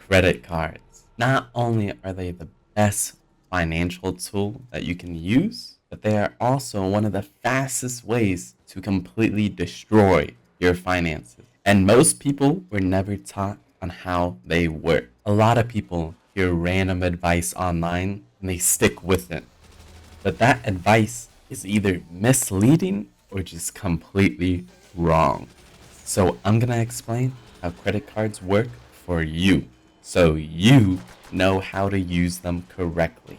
Credit cards. Not only are they the best financial tool that you can use, but they are also one of the fastest ways to completely destroy your finances. And most people were never taught on how they work. A lot of people hear random advice online and they stick with it. But that advice is either misleading or just completely wrong. So I'm going to explain how credit cards work for you so you know how to use them correctly.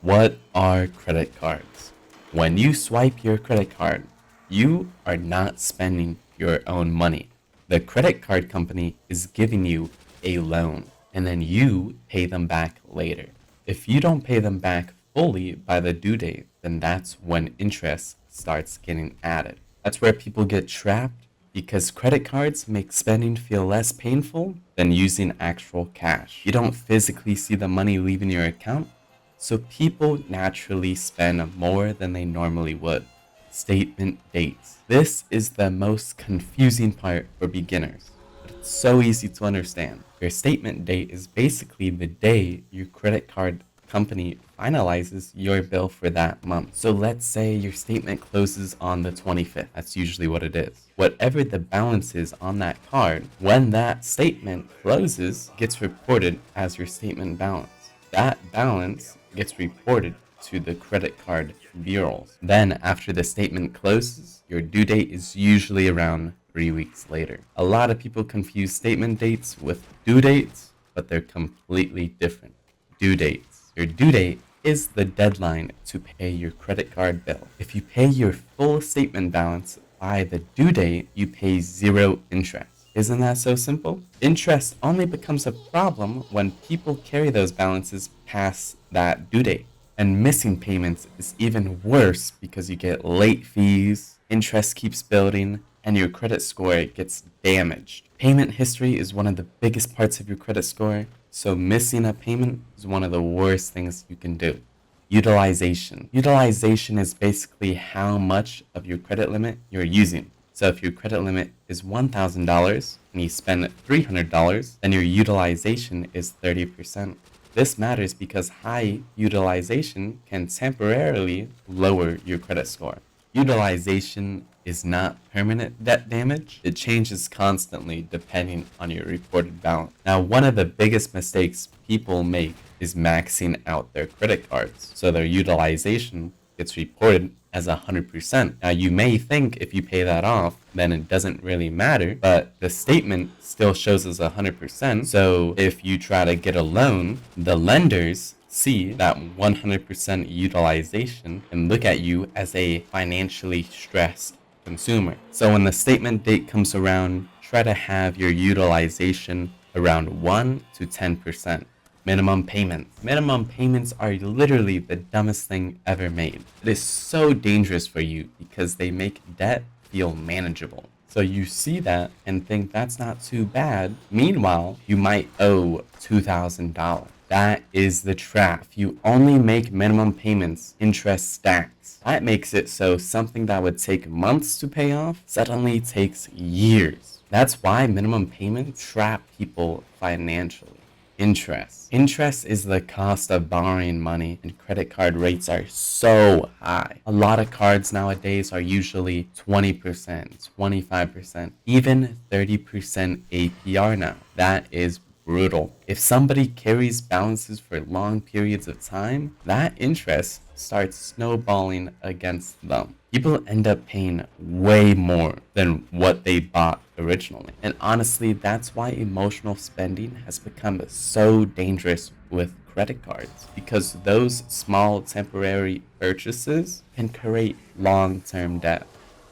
What are credit cards? When you swipe your credit card, you are not spending your own money. The credit card company is giving you a loan and then you pay them back later. If you don't pay them back fully by the due date, then that's when interest starts getting added. That's where people get trapped because credit cards make spending feel less painful than using actual cash. You don't physically see the money leaving your account, so people naturally spend more than they normally would. Statement dates. This is the most confusing part for beginners, but it's so easy to understand. Your statement date is basically the day your credit card company finalizes your bill for that month. So let's say your statement closes on the 25th. That's usually what it is. Whatever the balance is on that card, when that statement closes, gets reported as your statement balance. That balance gets reported to the credit card bureaus. Then, after the statement closes, your due date is usually around 3 weeks later. A lot of people confuse statement dates with due dates, but they're completely different. Due dates. Your due date is the deadline to pay your credit card bill. If you pay your full statement balance by the due date, you pay zero interest. Isn't that so simple? Interest only becomes a problem when people carry those balances past that due date. And missing payments is even worse because you get late fees, interest keeps building, and your credit score gets damaged. Payment history is one of the biggest parts of your credit score, so missing a payment is one of the worst things you can do. Utilization. Utilization is basically how much of your credit limit you're using. So if your credit limit is $1,000 and you spend $300, then your utilization is 30%. This matters because high utilization can temporarily lower your credit score. Utilization is not permanent debt damage. It changes constantly depending on your reported balance. Now, one of the biggest mistakes people make is maxing out their credit cards. So their utilization gets reported as 100%. Now, you may think if you pay that off, then it doesn't really matter, but the statement still shows as 100%. So if you try to get a loan, the lenders see that 100% utilization and look at you as a financially stressed consumer. So when the statement date comes around, try to have your utilization around 1 to 10%. Minimum payments. Minimum payments are literally the dumbest thing ever made. It is so dangerous for you because they make debt feel manageable. So you see that and think that's not too bad. Meanwhile, you might owe $2,000. That is the trap. If you only make minimum payments, interest stacks. That makes it so something that would take months to pay off suddenly takes years. That's why minimum payments trap people financially. Interest. Interest is the cost of borrowing money, and credit card rates are so high. A lot of cards nowadays are usually 20%, 25%, even 30% APR now. That is brutal. If somebody carries balances for long periods of time, that interest starts snowballing against them. People end up paying way more than what they bought originally. And honestly, that's why emotional spending has become so dangerous with credit cards, because those small temporary purchases can create long-term debt.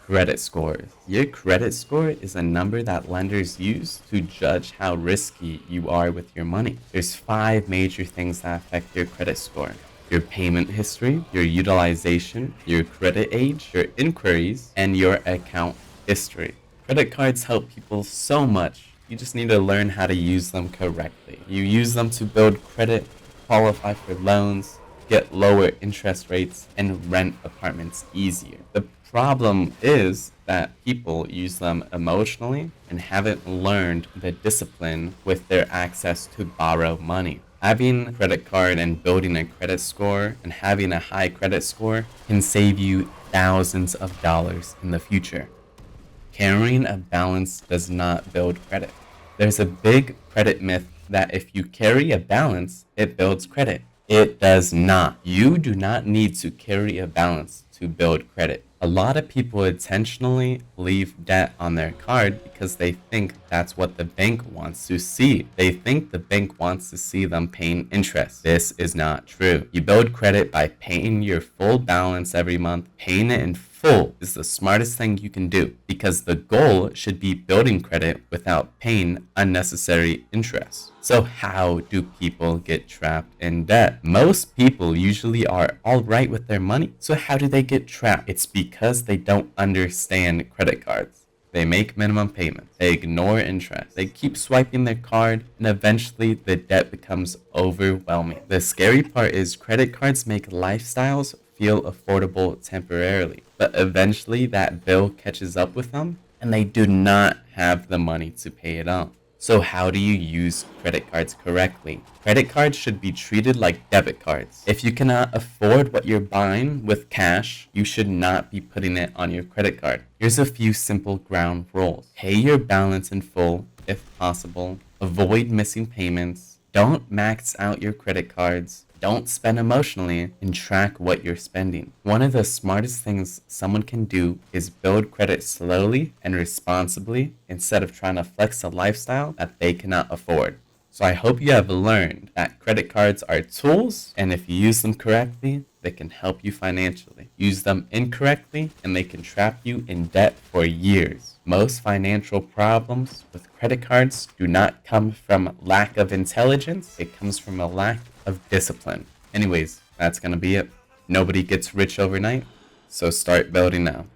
Credit scores. Your credit score is a number that lenders use to judge how risky you are with your money. There's 5 major things that affect your credit score: your payment history, your utilization, your credit age, your inquiries, and your account history. Credit cards help people so much. You just need to learn how to use them correctly. You use them to build credit, qualify for loans, get lower interest rates, and rent apartments easier. The problem is that people use them emotionally and haven't learned the discipline with their access to borrow money. Having a credit card and building a credit score and having a high credit score can save you thousands of dollars in the future. Carrying a balance does not build credit. There's a big credit myth that if you carry a balance, it builds credit. It does not. You do not need to carry a balance to build credit. A lot of people intentionally leave debt on their card because they think that's what the bank wants to see. They think the bank wants to see them paying interest. This is not true. You build credit by paying your full balance every month. Paying it in full is the smartest thing you can do because the goal should be building credit without paying unnecessary interest. So how do people get trapped in debt? Most people usually are all right with their money. So how do they get trapped? It's because they don't understand credit cards. They make minimum payments. They ignore interest. They keep swiping their card, and eventually the debt becomes overwhelming. The scary part is credit cards make lifestyles feel affordable temporarily, but eventually that bill catches up with them, and they do not have the money to pay it off. So how do you use credit cards correctly? Credit cards should be treated like debit cards. If you cannot afford what you're buying with cash, you should not be putting it on your credit card. Here's a few simple ground rules. Pay your balance in full if possible. Avoid missing payments. Don't max out your credit cards. Don't spend emotionally, and track what you're spending. One of the smartest things someone can do is build credit slowly and responsibly instead of trying to flex a lifestyle that they cannot afford. So I hope you have learned that credit cards are tools, and if you use them correctly, they can help you financially. Use them incorrectly, and they can trap you in debt for years. Most financial problems with credit cards do not come from lack of intelligence, it comes from a lack of discipline. Anyways, that's gonna be it. Nobody gets rich overnight, so start building now.